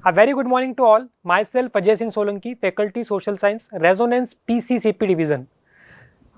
A very good morning to all. Myself Ajay Singh Solanki, faculty social science, Resonance PCCP division.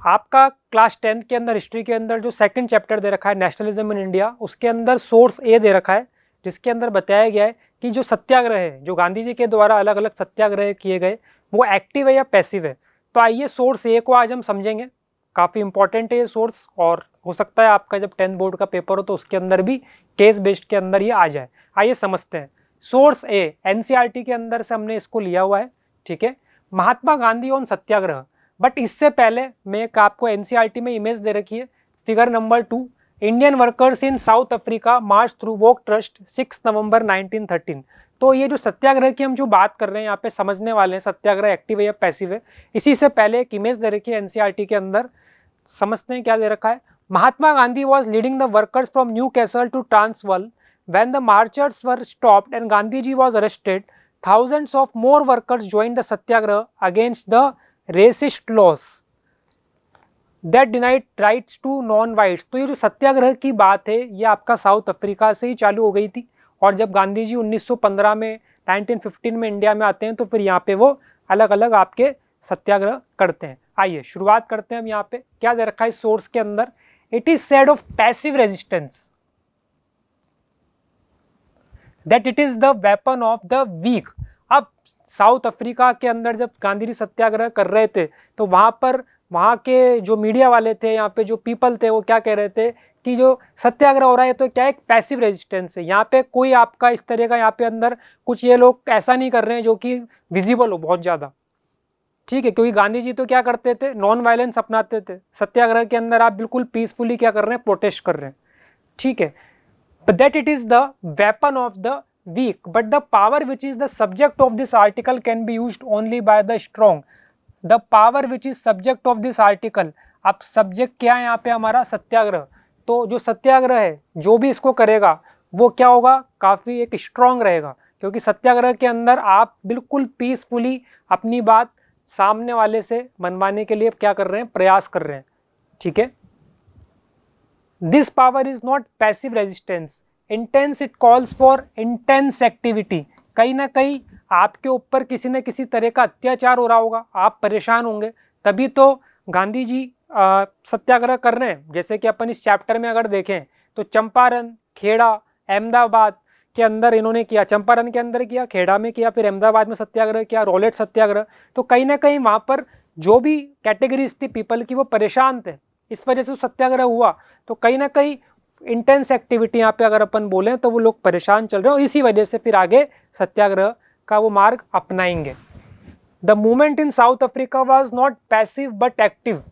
आपका class 10th के अंदर history के अंदर जो सेकंड चैप्टर दे रखा है नेशनलिज्म इन इंडिया, उसके अंदर सोर्स ए दे रखा है, जिसके अंदर बताया गया है कि जो सत्याग्रह है, जो गांधी जी के द्वारा अलग अलग सत्याग्रह किए गए, वो एक्टिव है या पैसिव है। तो आइए सोर्स ए को आज हम समझेंगे। काफ़ी इंपॉर्टेंट है ये सोर्स, और हो सकता है आपका जब 10th बोर्ड का पेपर हो तो उसके अंदर भी केस बेस्ड के अंदर ये आ जाए। आइए समझते हैं। सोर्स ए एनसीईआरटी के अंदर से हमने इसको लिया हुआ है, ठीक है, Mahatma Gandhi on Satyagraha. But इससे पहले मैं एक आपको एनसीईआरटी में इमेज दे रखी है, figure number 2, Indian workers in south Africa March through woke trust 6 नवंबर 1913। तो ये जो सत्याग्रह की हम जो बात कर रहे हैं यहाँ पे समझने वाले हैं, सत्याग्रह एक्टिव है या पैसिव है। इसी से पहले एक इमेज दे रखी है एनसीईआरटी के अंदर, समझते हैं क्या दे रखा है। Mahatma Gandhi was leading the workers from Newcastle to Transvaal when the marchers were stopped and Gandhiji was arrested. Thousands of more workers joined the satyagraha against the racist laws that denied rights to non-whites. तो ये जो सत्याग्रह की बात है ये आपका south Africa से ही चालू हो गई थी, और जब गांधी जी 1915 में 1915 में इंडिया में आते हैं तो फिर यहाँ पे वो अलग अलग आपके सत्याग्रह करते हैं। आइए शुरुआत करते हैं हम। यहाँ पे क्या दे रखा है सोर्स के अंदर, it is said of passive resistance that it is the weapon of the weak. अब साउथ अफ्रीका के अंदर जब गांधी जी सत्याग्रह कर रहे थे तो वहां पर वहां के जो मीडिया वाले थे, यहाँ पे जो पीपल थे, वो क्या कह रहे थे कि जो सत्याग्रह हो रहा है तो क्या एक पैसिव रेजिस्टेंस है, यहाँ पे कोई आपका इस तरह का यहाँ पे अंदर कुछ ये लोग ऐसा नहीं कर रहे हैं जो कि विजिबल हो बहुत ज्यादा, ठीक है। क्योंकि गांधी जी तो क्या करते थे, नॉन वायलेंस अपनाते थे। सत्याग्रह के अंदर आप बिल्कुल पीसफुली क्या कर रहे हैं, प्रोटेस्ट कर रहे हैं, ठीक है। But that it is the weapon of the weak, but the power which is the subject of this article can be used only by the strong. The power which is subject of this article, अब subject क्या है यहाँ पे हमारा, सत्याग्रह। तो जो सत्याग्रह है, जो भी इसको करेगा वो क्या होगा, काफ़ी एक स्ट्रॉन्ग रहेगा, क्योंकि सत्याग्रह के अंदर आप बिल्कुल पीसफुली अपनी बात सामने वाले से मनवाने के लिए क्या कर रहे हैं, प्रयास कर रहे हैं, ठीक है। This power is not passive resistance. Intense, it calls for intense activity. कहीं ना कहीं आपके ऊपर किसी न किसी तरह का अत्याचार हो रहा होगा, आप परेशान होंगे, तभी तो गांधी जी सत्याग्रह कर रहे हैं। जैसे कि अपन इस चैप्टर में अगर देखें तो चंपारण, खेड़ा, अहमदाबाद के अंदर इन्होंने किया, चंपारण के अंदर किया, खेड़ा में किया, फिर अहमदाबाद में सत्याग्रह किया, रोलेट सत्याग्रह। तो कहीं ना कहीं वहाँ पर जो भी कैटेगरीज थी पीपल की वो परेशान थे, इस वजह से सत्याग्रह हुआ। तो कहीं ना कहीं इंटेंस एक्टिविटी यहाँ पे अगर अपन बोलें तो वो लोग परेशान चल रहे हैं, और इसी वजह से फिर आगे सत्याग्रह का वो मार्ग अपनाएंगे। The movement in south Africa was not passive but active.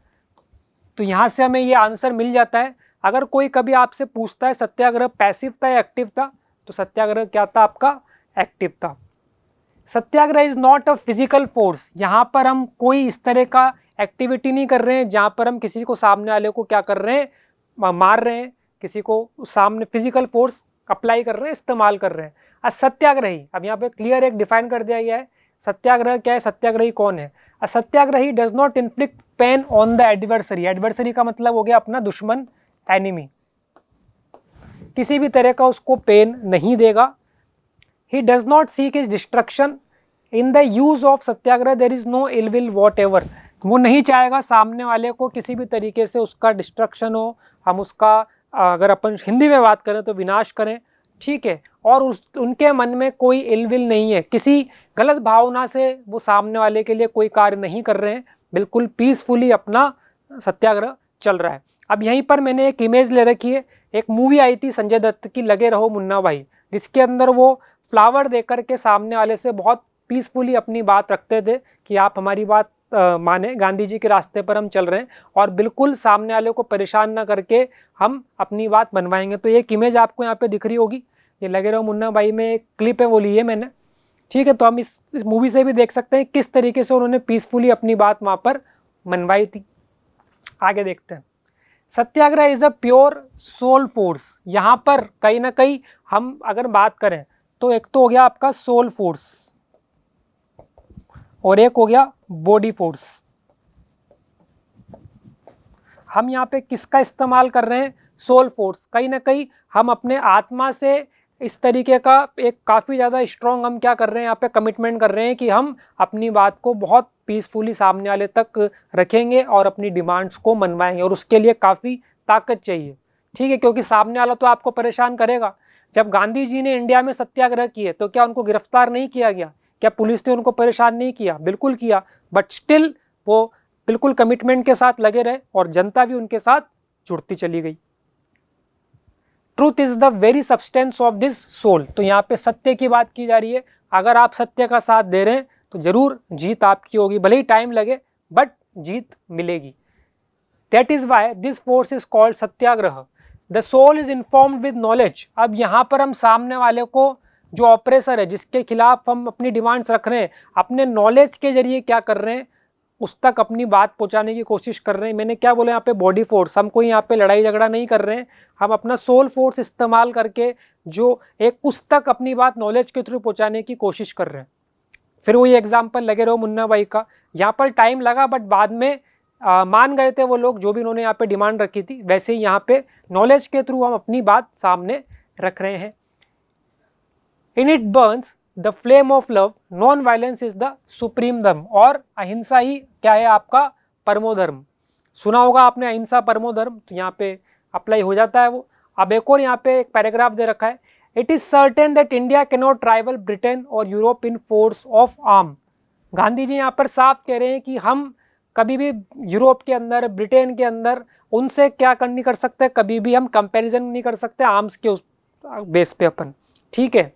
तो यहाँ से हमें ये आंसर मिल जाता है। अगर कोई कभी आपसे पूछता है सत्याग्रह पैसिव था या एक्टिव था, तो सत्याग्रह क्या था, आपका एक्टिव था। Satyagraha is not a physical force. यहाँ पर हम कोई इस तरह का एक्टिविटी नहीं कर रहे हैं जहाँ पर हम किसी को, सामने वाले को क्या कर रहे हैं, मार रहे हैं, किसी को सामने फिजिकल फोर्स अप्लाई कर रहे हैं, इस्तेमाल कर रहे हैं। असत्याग्रही, अब यहाँ पे क्लियर एक डिफाइन कर दिया गया है सत्याग्रह क्या है, सत्याग्रही कौन है। असत्याग्रही does not inflict pain on the adversary. Adversary का मतलब हो गया अपना दुश्मन, एनिमी, किसी भी तरह का उसको पेन नहीं देगा। He does not seek his destruction in the use of satyagraha there is no ill will whatever. वो नहीं चाहेगा सामने वाले को किसी भी तरीके से उसका डिस्ट्रक्शन हो, हम उसका अगर अपन हिंदी में बात करें तो विनाश करें, ठीक है। और उनके मन में कोई इल विल नहीं है, किसी गलत भावना से वो सामने वाले के लिए कोई कार्य नहीं कर रहे हैं, बिल्कुल पीसफुली अपना सत्याग्रह चल रहा है। अब यहीं पर मैंने एक इमेज ले रखी है, एक मूवी आई थी संजय दत्त की, लगे रहो मुन्ना भाई, जिसके अंदर वो फ्लावर देकर के सामने वाले से बहुत पीसफुली अपनी बात रखते थे कि आप हमारी बात माने, गांधी जी के रास्ते पर हम चल रहे हैं, और बिल्कुल सामने वाले को परेशान ना करके हम अपनी बात मनवाएंगे। तो एक इमेज आपको यहाँ पे दिख रही होगी, ये लगे रहो मुन्ना भाई में एक क्लिप है, वो ली है मैंने, ठीक है। तो हम इस मूवी से भी देख सकते हैं किस तरीके से उन्होंने पीसफुली अपनी बात वहाँ पर मनवाई थी। आगे देखते हैं। Satyagraha is a pure soul force. यहाँ पर कहीं ना कहीं हम अगर बात करें तो एक तो हो गया आपका सोल फोर्स, और एक हो गया बॉडी फोर्स। हम यहाँ पे किसका इस्तेमाल कर रहे हैं, सोल फोर्स। कहीं ना कहीं हम अपने आत्मा से इस तरीके का एक काफ़ी ज़्यादा स्ट्रॉन्ग हम क्या कर रहे हैं यहाँ पे कमिटमेंट कर रहे हैं कि हम अपनी बात को बहुत पीसफुली सामने वाले तक रखेंगे और अपनी डिमांड्स को मनवाएंगे, और उसके लिए काफ़ी ताकत चाहिए, ठीक है, क्योंकि सामने वाला तो आपको परेशान करेगा। जब गांधी जी ने इंडिया में सत्याग्रह किए तो क्या उनको गिरफ्तार नहीं किया गया? क्या पुलिस ने उनको परेशान नहीं किया? बिल्कुल किया, बट स्टिल वो बिल्कुल कमिटमेंट के साथ लगे रहे और जनता भी उनके साथ जुड़ती चली गई। Truth is the very substance of this soul. तो यहाँ पे सत्य की बात की जा रही है। अगर आप सत्य का साथ दे रहे हैं तो जरूर जीत आपकी होगी, भले ही टाइम लगे बट जीत मिलेगी। That is why this force is called satyagraha. The soul is informed with knowledge. अब यहाँ पर हम सामने वाले को, जो ऑपरेसर है जिसके खिलाफ हम अपनी डिमांड्स रख रहे हैं, अपने नॉलेज के जरिए क्या कर रहे हैं, उस तक अपनी बात पहुंचाने की कोशिश कर रहे हैं। मैंने क्या बोला यहाँ पे, बॉडी फोर्स। हम कोई यहाँ पे लड़ाई झगड़ा नहीं कर रहे हैं, हम अपना सोल फोर्स इस्तेमाल करके जो एक उस तक अपनी बात नॉलेज के थ्रू पहुंचाने की कोशिश कर रहे हैं। फिर वही एग्जाम्पल लगे रहो मुन्ना भाई का, यहाँ पर टाइम लगा बट बाद में मान गए थे वो लोग जो भी उन्होंने यहाँ पे डिमांड रखी थी। वैसे ही यहाँ पे नॉलेज के थ्रू हम अपनी बात सामने रख रहे हैं। In it Burns the flame of love, non violence is the supreme धर्म। और अहिंसा ही क्या है आपका परमो धर्म। सुना होगा आपने अहिंसा परमो धर्म, तो यहाँ पे अप्लाई हो जाता है वो। अब एक और यहाँ पे एक पैराग्राफ दे रखा है, it is certain that India can not rival Britain और Europe in force of arm. Gandhi ji यहाँ पर साफ कह रहे हैं कि हम कभी भी यूरोप के अंदर, ब्रिटेन के अंदर उनसे क्या नहीं कर सकते, कभी भी हम कंपैरिजन नहीं कर सकते आर्म्स के उस बेस पे अपन, ठीक है।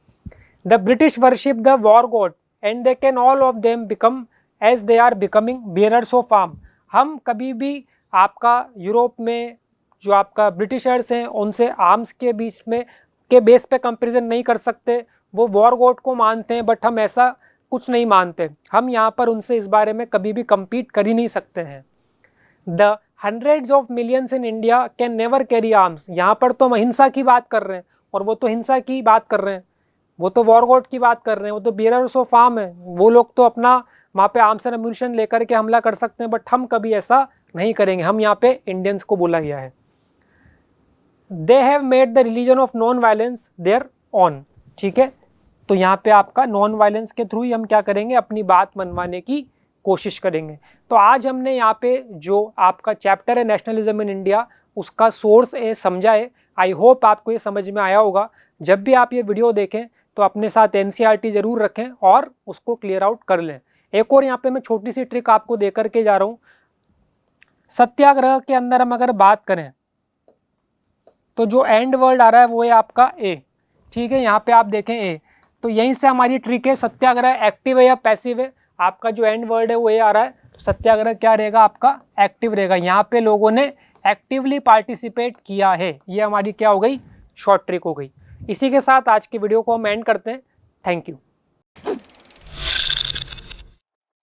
The British worship the war god and they can all of them become as they are becoming bearers of arm। हम कभी भी आपका यूरोप में जो आपका ब्रिटिशर्स हैं उनसे आर्म्स के बीच में के बेस पे कंपैरिजन नहीं कर सकते। वो वॉर गॉड को मानते हैं बट हम ऐसा कुछ नहीं मानते। हम यहाँ पर उनसे इस बारे में कभी भी compete कर ही नहीं सकते हैं। The hundreds of millions in India can never carry arms। यहाँ पर तो हम अहिंसा की बात कर रहे हैं और वो तो हिंसा की बात कर रहे हैं, वो तो वॉर गॉड की बात कर रहे हैं, वो तो बियरर्स ऑफ आर्म है। वो लोग तो अपना वहाँ पे आर्म्स एंड एम्यूनिशन लेकर के हमला कर सकते हैं, बट हम कभी ऐसा नहीं करेंगे। हम यहाँ पे इंडियंस को बोला गया है। They have made the religion of non violence their own, ठीक है। तो यहाँ पे आपका नॉन वायलेंस के थ्रू ही हम क्या करेंगे, अपनी बात मनवाने की कोशिश करेंगे। तो आज हमने यहाँ पे जो आपका चैप्टर है नेशनलिज्म इन इंडिया, उसका सोर्स समझा है। आई होप आपको ये समझ में आया होगा। जब भी आप ये वीडियो देखें तो अपने साथ एनसीईआरटी जरूर रखें और उसको क्लियर आउट कर लें। एक और यहाँ पे मैं छोटी सी ट्रिक आपको दे करके जा रहा हूँ। सत्याग्रह के अंदर हम अगर बात करें तो जो एंड वर्ड आ रहा है वो है आपका ए, ठीक है। यहाँ पे आप देखें ए, तो यहीं से हमारी ट्रिक है। सत्याग्रह एक्टिव है या पैसिव है, आपका जो एंड वर्ड है वो ए आ रहा है, तो सत्याग्रह क्या रहेगा आपका, एक्टिव रहेगा। यहाँ पे लोगों ने एक्टिवली पार्टिसिपेट किया है, ये हमारी क्या हो गई, शॉर्ट ट्रिक हो गई। इसी के साथ आज की वीडियो को हम एंड करते हैं। Thank you.